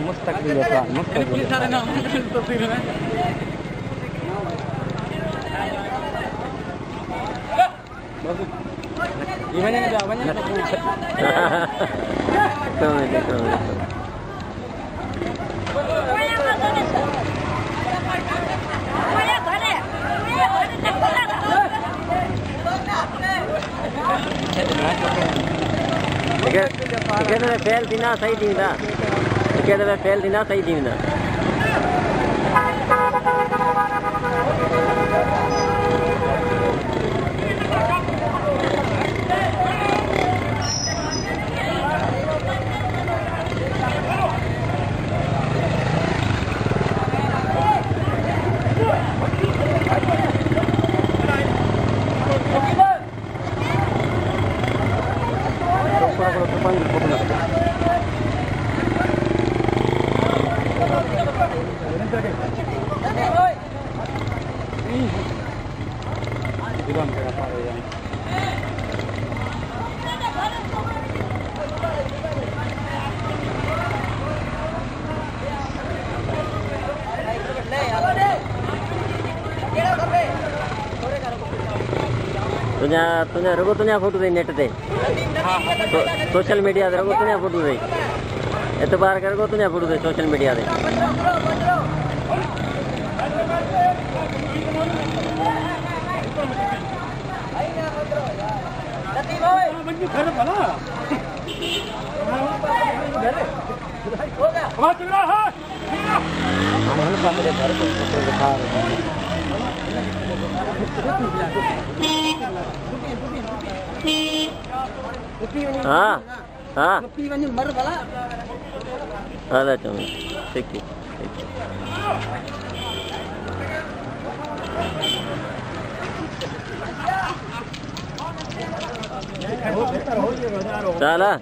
mustaqbil ya, mustaqbil. Gimana nih jawabannya? Together fail dina sahi dinda. Together fail dina sahi dinda. तुझे रगो तुझे photo दे net दे social media दे रगो तुझे photo दे एतबार कर गो तुझे photo दे social media दे हाँ हाँ ada cuma sedikit salah